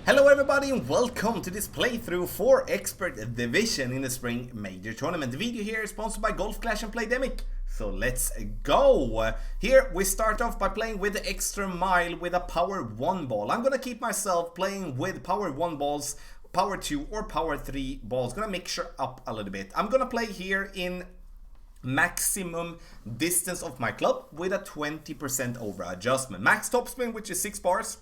Hello everybody and welcome to this playthrough for Expert Division in the Spring Major Tournament. The video here is sponsored by Golf Clash and Playdemic. So let's go! Here we start off by playing with the extra mile with a power 1 ball. I'm gonna keep myself playing with power 1 balls, power 2 or power 3 balls. Gonna mix up a little bit. I'm gonna play here in maximum distance of my club with a 20% over adjustment. Max topspin, which is 6 bars.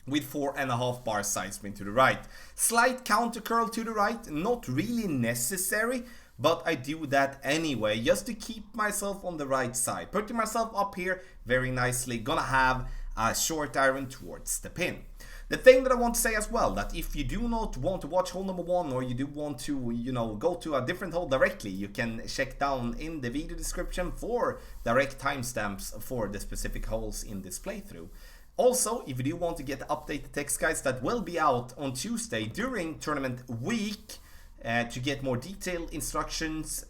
With 4.5 bar side spin to the right. Slight counter curl to the right, not really necessary, but I do that anyway, just to keep myself on the right side. Putting myself up here very nicely, gonna have a short iron towards the pin. The thing that I want to say as well, that if you do not want to watch hole number 1 or you do want to, go to a different hole directly, you can check down in the video description for direct timestamps for the specific holes in this playthrough. Also, if you do want to get updated text guides that will be out on Tuesday during tournament week to get more detailed instructions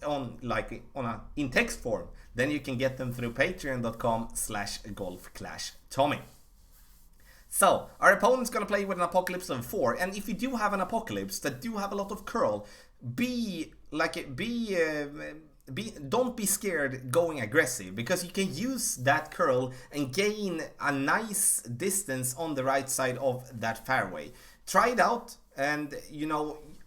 in text form, then you can get them through patreon.com/golfclashtommy. So, our opponent's gonna play with an Apocalypse of 4, and if you do have an Apocalypse that do have a lot of curl, don't be scared going aggressive, because you can use that curl and gain a nice distance on the right side of that fairway. Try it out, and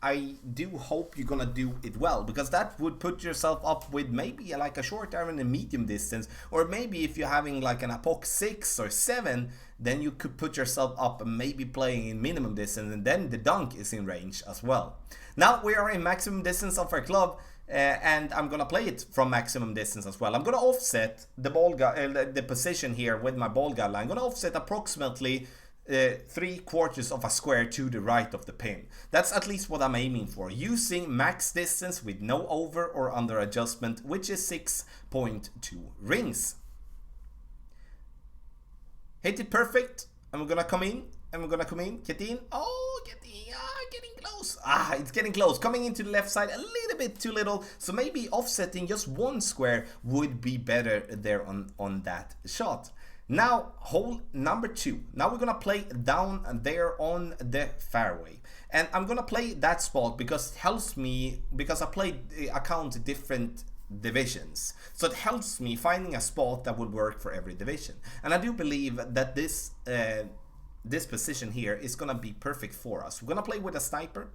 I do hope you're gonna do it well, because that would put yourself up with maybe like a short iron and medium distance, or maybe if you're having like an Apoc 6 or 7, then you could put yourself up and maybe playing in minimum distance, and then the dunk is in range as well. Now we are in maximum distance of our club. And I'm gonna play it from maximum distance as well. I'm gonna offset the the position here with my ball guideline. I'm gonna offset approximately 3/4 of a square to the right of the pin. That's at least what I'm aiming for, using max distance with no over or under adjustment, which is 6.2 rings. Hit it perfect, and we're gonna come in. Get in. Oh, get in. Getting close. It's getting close. Coming into the left side a little bit too little. So maybe offsetting just 1 square would be better there on that shot. Now, hole number 2. Now we're gonna play down there on the fairway. And I'm gonna play that spot because it helps me, because I count different divisions. So it helps me finding a spot that would work for every division. And I do believe that this position here is gonna be perfect for us. We're gonna play with a sniper,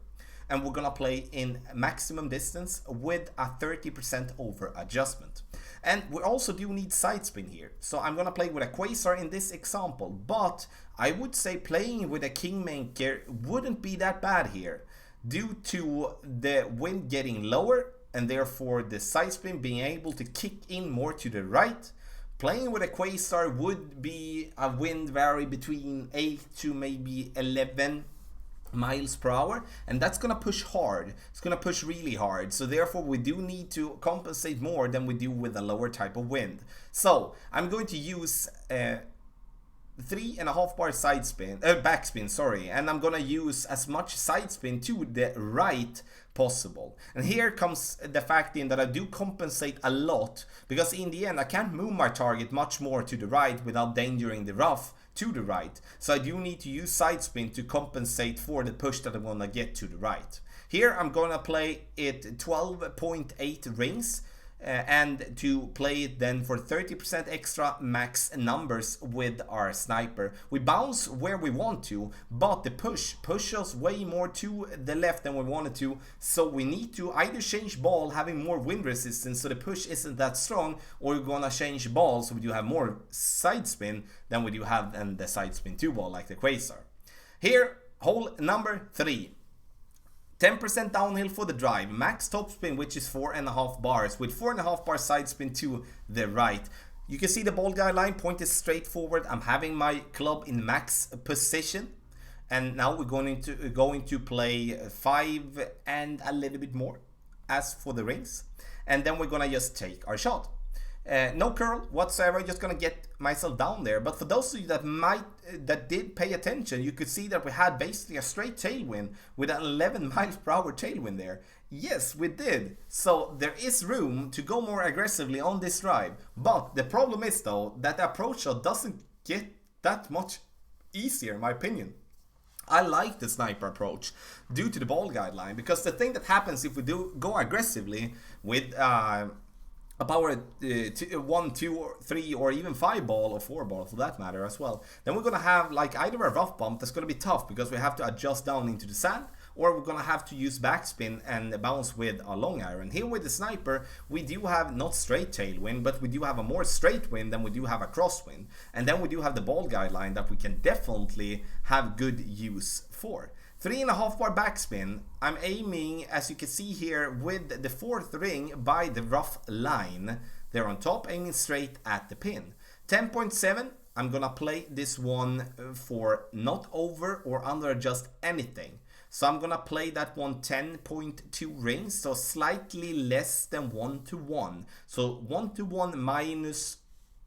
and we're gonna play in maximum distance with a 30% over adjustment. And we also do need side spin here. So I'm gonna play with a quasar in this example, but I would say playing with a kingmaker wouldn't be that bad here, due to the wind getting lower and therefore the side spin being able to kick in more to the right. Playing with a quasar would be a wind vary between 8 to maybe 11 miles per hour, and that's gonna push hard. It's gonna push really hard, so therefore we do need to compensate more than we do with a lower type of wind. So I'm going to use 3.5 bar side spin, backspin, sorry, and I'm gonna use as much side spin to the right possible. And here comes the fact in that I do compensate a lot, because in the end I can't move my target much more to the right without endangering the rough to the right. So I do need to use side spin to compensate for the push that I want to get to the right. Here I'm gonna play it 12.8 rings. And to play it then for 30% extra max numbers with our sniper. We bounce where we want to, but the push us way more to the left than we wanted to, so we need to either change ball having more wind resistance so the push isn't that strong, or we're gonna change ball so we do have more side spin than we do have in the side spin 2 ball like the quasar. Here, hole number 3. 10% downhill for the drive, max topspin, which is 4.5 bars, with 4.5 bar side spin to the right. You can see the ball guideline pointed straight forward. I'm having my club in max position, and now we're going to play 5 and a little bit more as for the rings, and then we're gonna just take our shot. No curl whatsoever, just gonna get myself down there. But for those of you that did pay attention, you could see that we had basically a straight tailwind with an 11 miles per hour tailwind there. Yes, we did. So there is room to go more aggressively on this drive. But the problem is though that the approach shot doesn't get that much easier in my opinion. I like the sniper approach due to the ball guideline, because the thing that happens if we do go aggressively with a power 1, 2, or 3, or even 5 ball, or 4 ball for that matter as well, then we're gonna have like either a rough bump that's gonna be tough because we have to adjust down into the sand, or we're gonna have to use backspin and bounce with a long iron. Here with the sniper, we do have not straight tailwind, but we do have a more straight wind than we do have a crosswind. And then we do have the ball guideline that we can definitely have good use for. 3.5 bar backspin. I'm aiming, as you can see here, with the 4th ring by the rough line there on top, aiming straight at the pin. 10.7, I'm gonna play this one for not over or under adjust anything. So I'm gonna play that one 10.2 rings, so slightly less than 1-to-1. So 1-to-1 minus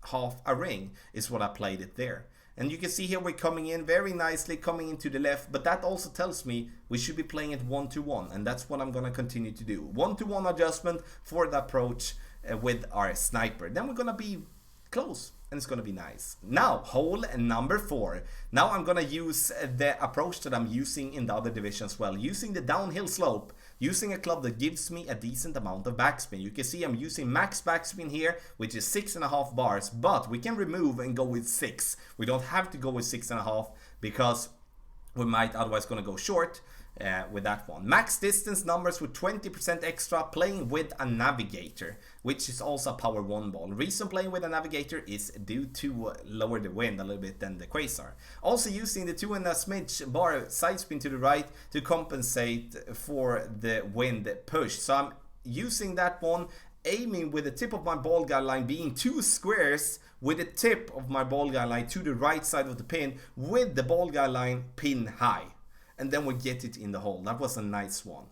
half a ring is what I played it there. And you can see here we're coming in very nicely, coming into the left, but that also tells me we should be playing it 1-to-1, and that's what I'm gonna continue to do. 1-to-1 adjustment for the approach with our sniper. Then we're gonna be close, and it's gonna be nice. Now, hole number 4. Now I'm gonna use the approach that I'm using in the other division as well, using the downhill slope, using a club that gives me a decent amount of backspin. You can see I'm using max backspin here, which is 6.5 bars, but we can remove and go with 6. We don't have to go with 6.5 because we might otherwise gonna go short with that one. Max distance numbers with 20% extra, playing with a navigator, which is also a power 1 ball. The reason playing with a navigator is due to lower the wind a little bit than the quasar. Also using the 2 and a smidge bar side spin to the right to compensate for the wind push. So I'm using that one, aiming with the tip of my ball guideline being 2 squares with the tip of my ball guideline to the right side of the pin, with the ball guideline pin high. And then we get it in the hole. That was a nice one.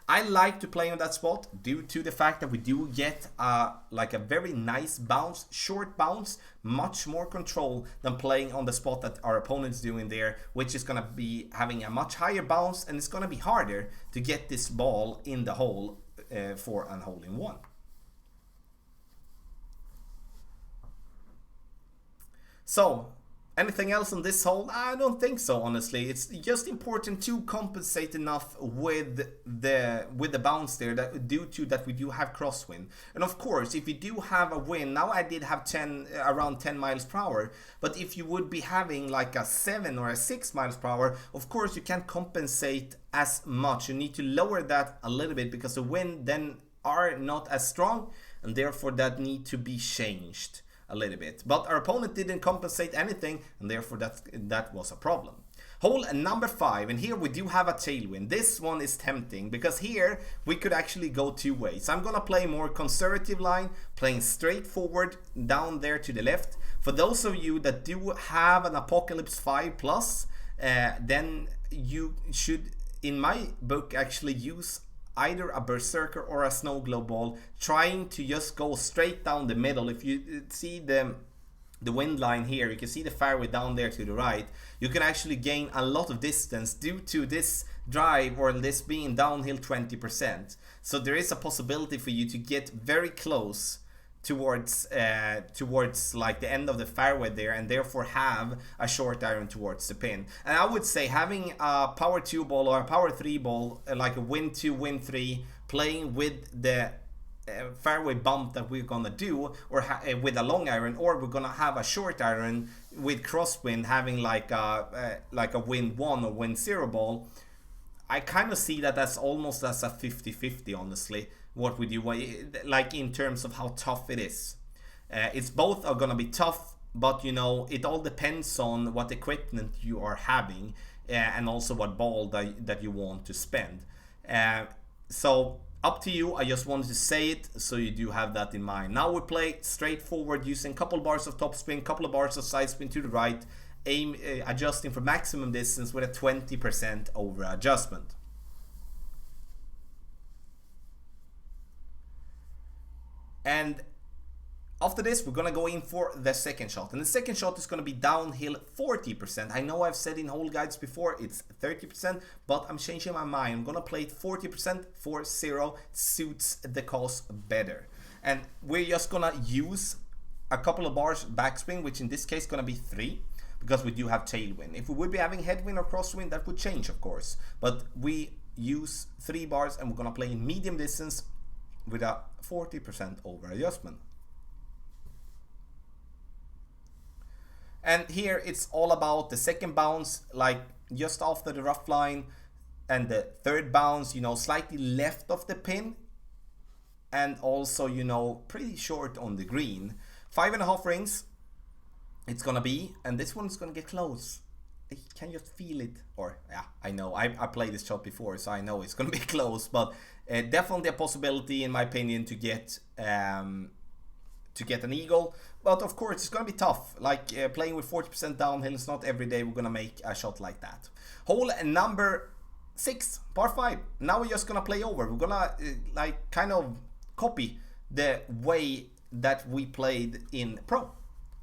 I like to play on that spot due to the fact that we do get like a very nice bounce, short bounce, much more control than playing on the spot that our opponent's doing there, which is going to be having a much higher bounce, and it's going to be harder to get this ball in the hole for an hole-in-one. So, anything else on this hole? I don't think so, honestly. It's just important to compensate enough with the bounce there, that due to that we do have crosswind. And of course, if you do have a wind, now I did have around 10 miles per hour, but if you would be having like a 7 or a 6 miles per hour, of course you can't compensate as much. You need to lower that a little bit because the wind then are not as strong, and therefore that need to be changed a little bit. But our opponent didn't compensate anything, and therefore that was a problem. Hole number 5, and here we do have a tailwind. This one is tempting because here we could actually go 2 ways. I'm gonna play more conservative line, playing straight forward down there to the left. For those of you that do have an Apocalypse 5 plus, then you should, in my book, actually use either a berserker or a snow globe ball, trying to just go straight down the middle. If you see the wind line here, you can see the fairway down there to the right. You can actually gain a lot of distance due to this drive, or this being downhill 20%. So there is a possibility for you to get very close towards like the end of the fairway there, and therefore have a short iron towards the pin. And I would say having a power 2 ball or a power 3 ball, like a wind 2, wind 3, playing with the fairway bump that we're gonna do, or with a long iron, or we're gonna have a short iron with crosswind, having like a wind 1 or wind 0 ball. I kind of see that as almost as a 50-50, honestly, what we do, like in terms of how tough it is. It's both are gonna be tough, but you know, it all depends on what equipment you are having, and also what ball that you want to spend. So up to you. I just wanted to say it so you do have that in mind. Now we play straightforward, using a couple bars of topspin, couple of bars of side spin to the right, adjusting for maximum distance with a 20% over adjustment. And after this, we're gonna go in for the second shot, and the second shot is gonna be downhill 40%. I know I've said in hole guides before it's 30%, but I'm changing my mind. I'm gonna play it 40% for 0. Suits the cause better. And we're just gonna use a couple of bars backspin, which in this case gonna be 3. because we do have tailwind. If we would be having headwind or crosswind, that would change, of course. But we use 3 bars, and we're gonna play in medium distance with a 40% over adjustment. And here it's all about the second bounce, like just after the rough line, and the third bounce, you know, slightly left of the pin, and also, you know, pretty short on the green. 5.5 rings it's gonna be, and this one's gonna get close. I can just feel it. Or yeah, I know, I played this shot before, so I know it's gonna be close, but definitely a possibility in my opinion to get an eagle. But of course it's gonna be tough, like playing with 40% downhill. It's not every day we're gonna make a shot like that. Hole number 6, par 5. Now we're just gonna play over. We're gonna like kind of copy the way that we played in pro.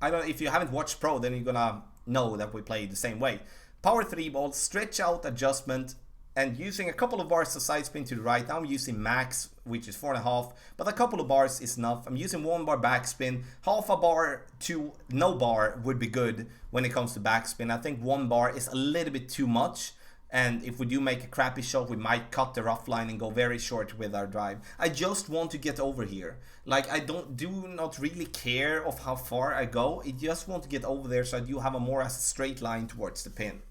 I don't know if you haven't watched pro, then you're gonna know that we play the same way. Power 3 ball, stretch out adjustment, and using a couple of bars of side spin to the right. Now I'm using max, which is 4.5, but a couple of bars is enough. I'm using 1 bar backspin. Half a bar to no bar would be good when it comes to backspin. I think 1 bar is a little bit too much. And if we do make a crappy shot, we might cut the rough line and go very short with our drive. I just want to get over here. Like, I do not really care of how far I go. I just want to get over there so I do have a more straight line towards the pin.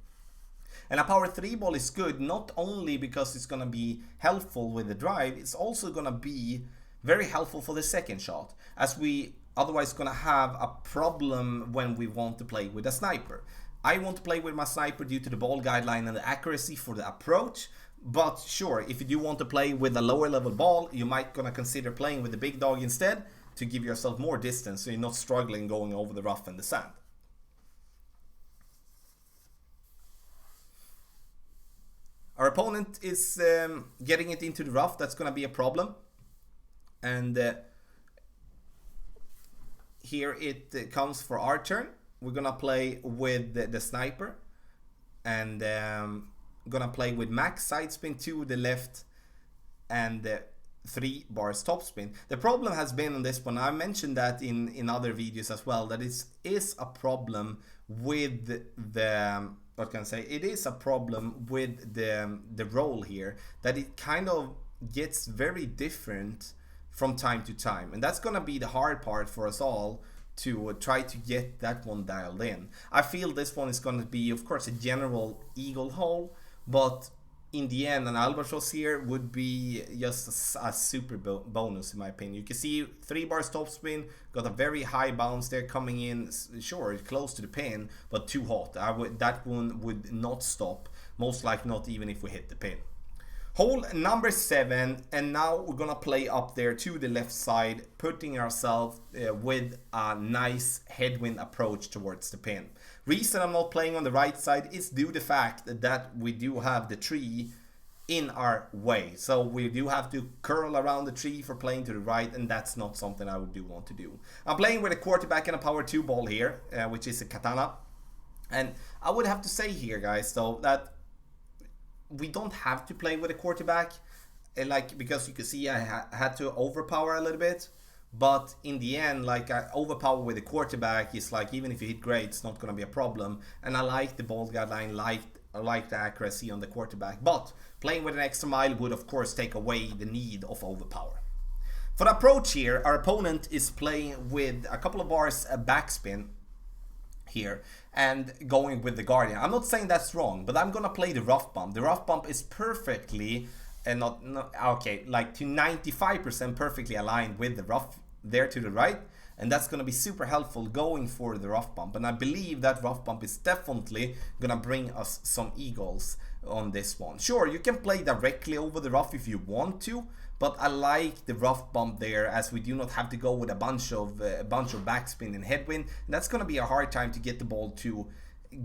And a power 3 ball is good, not only because it's going to be helpful with the drive, it's also going to be very helpful for the second shot, as we otherwise going to have a problem when we want to play with a sniper. I want to play with my sniper due to the ball guideline and the accuracy for the approach. But sure, if you do want to play with a lower level ball, you might gonna consider playing with the big dog instead to give yourself more distance so you're not struggling going over the rough and the sand. Our opponent is getting it into the rough. That's gonna be a problem. And here it comes for our turn. We're gonna play with the sniper, and gonna play with max side spin to the left and 3 bars top spin. The problem has been on this one, I mentioned that in other videos as well, that it is a problem with the, what can I say, it is a problem with the roll here, that it kind of gets very different from time to time, and that's gonna be the hard part for us all, to try to get that one dialed in. I feel this one is going to be, of course, a general eagle hole, but in the end, an albatross here would be just a super bonus in my opinion. You can see 3 bars top spin, got a very high bounce there coming in, sure, close to the pin, but too hot. That one would not stop, most likely not even if we hit the pin. Hole number 7, and now we're gonna play up there to the left side, putting ourselves with a nice headwind approach towards the pin. Reason I'm not playing on the right side is due to the fact that we do have the tree in our way. So we do have to curl around the tree for playing to the right, and that's not something I would do want to do. I'm playing with a quarterback and a power 2 ball here, which is a katana. And I would have to say here, guys, though, that we don't have to play with a quarterback, like, because you can see I had to overpower a little bit, but in the end, like, I overpower with a quarterback is like, even if you hit great, it's not going to be a problem. And I like the ball guideline, I like the accuracy on the quarterback, but playing with an extra mile would of course take away the need of overpower. For the approach here, our opponent is playing with a couple of bars backspin here and going with the Guardian. I'm not saying that's wrong, but I'm gonna play the rough bump. The rough bump is perfectly and not okay, like to 95% perfectly aligned with the rough there to the right, and that's gonna be super helpful going for the rough bump. And I believe that rough bump is definitely gonna bring us some eagles on this one. Sure, you can play directly over the rough if you want to, but I like the rough bump there, as we do not have to go with a bunch of backspin and headwind. And that's going to be a hard time to get the ball to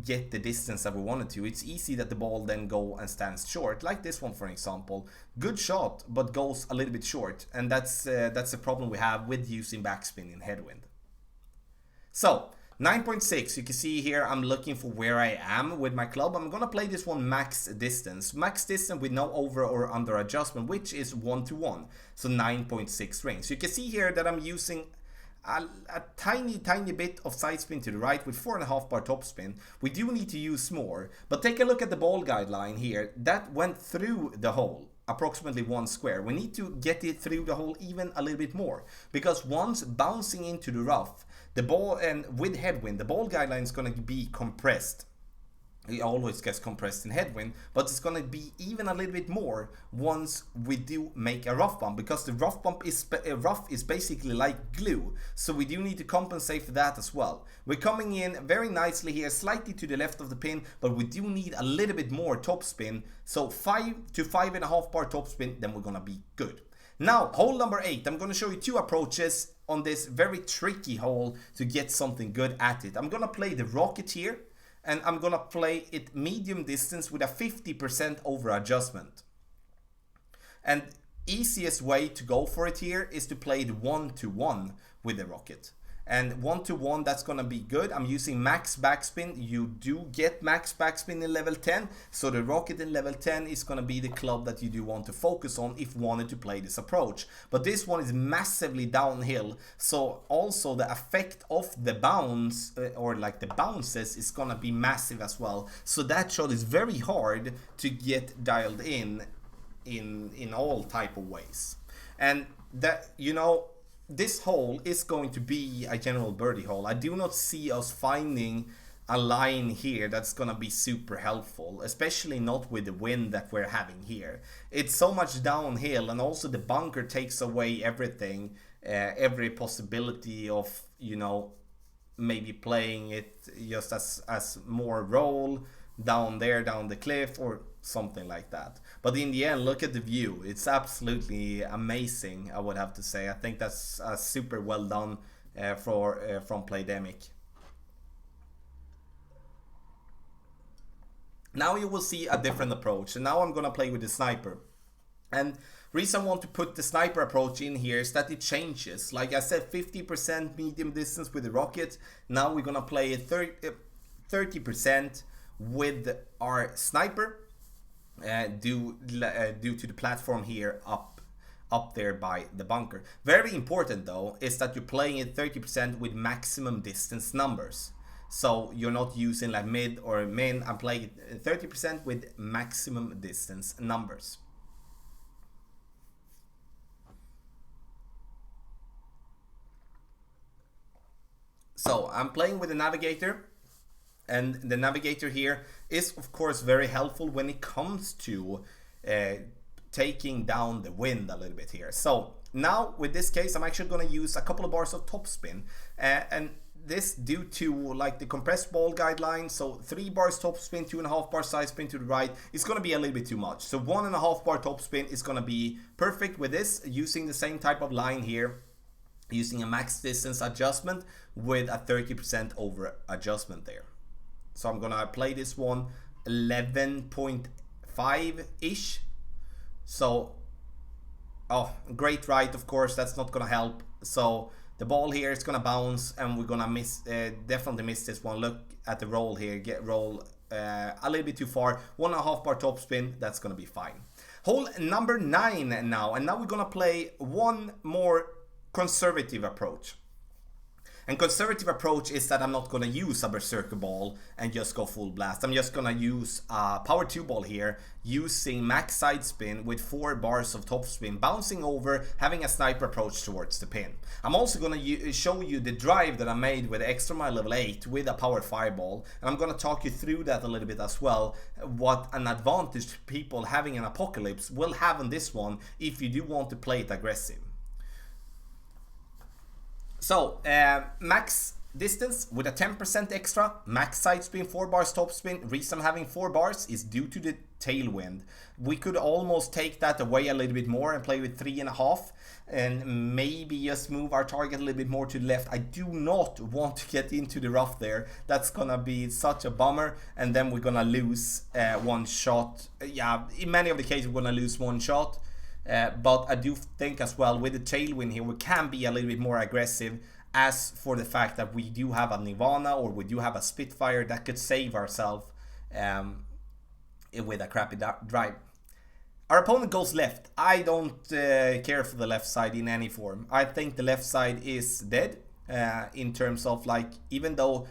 get the distance that we wanted to. It's easy that the ball then go and stands short, like this one for example. Good shot, but goes a little bit short, and that's the problem we have with using backspin and headwind. So 9.6, you can see here I'm looking for where I am with my club. I'm gonna play this one max distance with no over or under adjustment, which is 1-to-1, so 9.6 rings. You can see here that I'm using a tiny bit of side spin to the right with 4.5 bar topspin. We do need to use more, but take a look at the ball guideline here. That went through the hole, approximately 1 square. We need to get it through the hole even a little bit more, because once bouncing into the rough, the ball, and with headwind, the ball guideline is going to be compressed. It always gets compressed in headwind, but it's going to be even a little bit more once we do make a rough bump, because the rough is basically like glue, so we do need to compensate for that as well. We're coming in very nicely here, slightly to the left of the pin, but we do need a little bit more topspin, so 5 to 5.5 bar topspin, then we're going to be good. Now, hole number 8, I'm going to show you 2 approaches on this very tricky hole to get something good at it. I'm going to play the rocket here, and I'm gonna play it medium distance with a 50% over adjustment. And easiest way to go for it here is to play it 1-to-1 with the rocket. And 1-to-1, that's gonna be good. I'm using max backspin. You do get max backspin in level 10, so the rocket in level 10 is gonna be the club that you do want to focus on if you wanted to play this approach. But this one is massively downhill, so also the effect of the bounce, or like the bounces, is gonna be massive as well. So that shot is very hard to get dialed in all type of ways. And that, you know, this hole is going to be a general birdie hole. I do not see us finding a line here that's gonna be super helpful, especially not with the wind that we're having here. It's so much downhill, and also the bunker takes away everything, every possibility of, you know, maybe playing it just as more roll down there, down the cliff, or something like that. But in the end, look at the view. It's absolutely amazing, I would have to say. I think that's super well done from Playdemic. Now you will see a different approach, and now I'm gonna play with the sniper. And reason I want to put the sniper approach in here is that it changes. Like I said, 50% medium distance with the rocket. Now we're gonna play it 30% with our sniper, due to the platform here up there by the bunker. Very important though is that you're playing it 30% with maximum distance numbers. So you're not using like mid or min. I'm playing it 30% with maximum distance numbers. So I'm playing with the navigator. And the navigator here is of course very helpful when it comes to taking down the wind a little bit here. So now with this case, I'm actually going to use a couple of bars of topspin, and this due to like the compressed ball guideline. So 3 bars topspin, 2.5 bar side spin to the right is going to be a little bit too much. So 1.5 bar topspin is going to be perfect with this, using the same type of line here, using a max distance adjustment with a 30% over adjustment there. So I'm gonna play this one 11.5-ish. So, oh, great right, of course, that's not gonna help. So the ball here is gonna bounce, and we're gonna definitely miss this one. Look at the roll here, roll a little bit too far. 1.5 bar topspin, that's gonna be fine. Hole number 9 now, and now we're gonna play one more conservative approach. And conservative approach is that I'm not going to use a berserker ball and just go full blast. I'm just going to use a power 2 ball here, using max side spin with 4 bars of top spin, bouncing over, having a sniper approach towards the pin. I'm also going to show you the drive that I made with extra mile level 8 with a power 5 ball, and I'm going to talk you through that a little bit as well, what an advantage people having an apocalypse will have on this one if you do want to play it aggressive. So, max distance with a 10% extra, max side spin, 4 bars top spin. Reason I'm having 4 bars is due to the tailwind. We could almost take that away a little bit more and play with 3.5, and maybe just move our target a little bit more to the left. I do not want to get into the rough there. That's gonna be such a bummer, and then we're gonna lose one shot. Yeah, in many of the cases we're gonna lose one shot. But I do think as well with the tailwind here we can be a little bit more aggressive, as for the fact that we do have a Nirvana or we do have a Spitfire that could save ourselves with a crappy drive. Our opponent goes left. I don't care for the left side in any form. I think the left side is dead. in terms of like, even though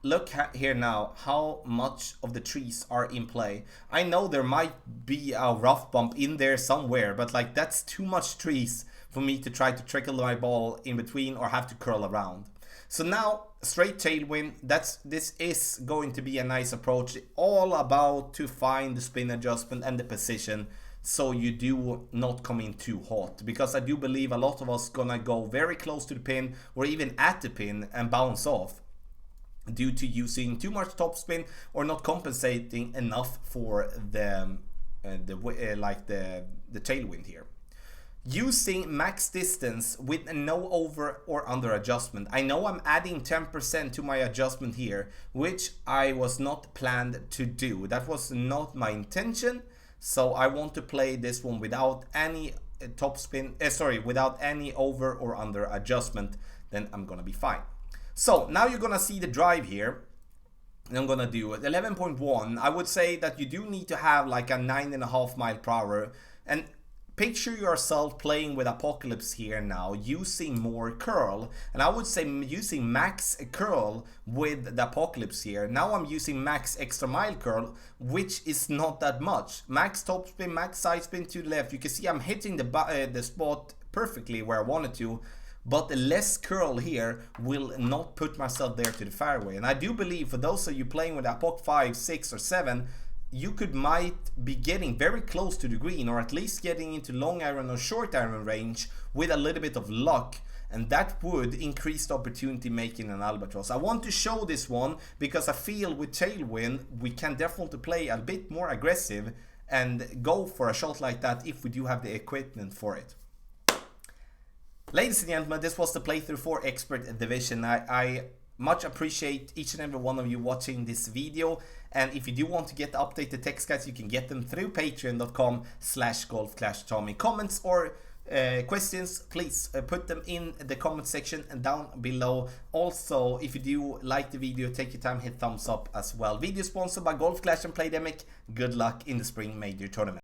look here now how much of the trees are in play. I know there might be a rough bump in there somewhere, but like that's too much trees for me to try to trickle my ball in between or have to curl around. So now straight tailwind, this is going to be a nice approach, all about to find the spin adjustment and the position so you do not come in too hot, because I do believe a lot of us gonna go very close to the pin or even at the pin and bounce off due to using too much topspin or not compensating enough for the tailwind here. Using max distance with no over or under adjustment. I know I'm adding 10% to my adjustment here, which I was not planned to do. That was not my intention. So I want to play this one without any topspin, without any over or under adjustment. Then I'm gonna be fine. So now you're gonna see the drive here. And I'm gonna do 11.1. I would say that you do need to have like a 9.5 mile per hour. And picture yourself playing with Apocalypse here now, using more curl. And I would say using max curl with the Apocalypse here. Now I'm using max extra mile curl, which is not that much. Max topspin, max side spin to the left. You can see I'm hitting the spot perfectly where I wanted to. But the less curl here will not put myself there to the fairway. And I do believe for those of you playing with Apoc 5, 6 or 7, you might be getting very close to the green, or at least getting into long iron or short iron range with a little bit of luck, and that would increase the opportunity making an albatross. I want to show this one because I feel with tailwind we can definitely play a bit more aggressive and go for a shot like that if we do have the equipment for it. Ladies and gentlemen, this was the playthrough for Expert Division. I much appreciate each and every one of you watching this video, and if you do want to get the updated text guides, you can get them through patreon.com/golfclashtommy. Comments or questions, please put them in the comment section and down below. Also, if you do like the video, take your time, hit thumbs up as well. Video sponsored by Golf Clash and Playdemic. Good luck in the spring major tournament.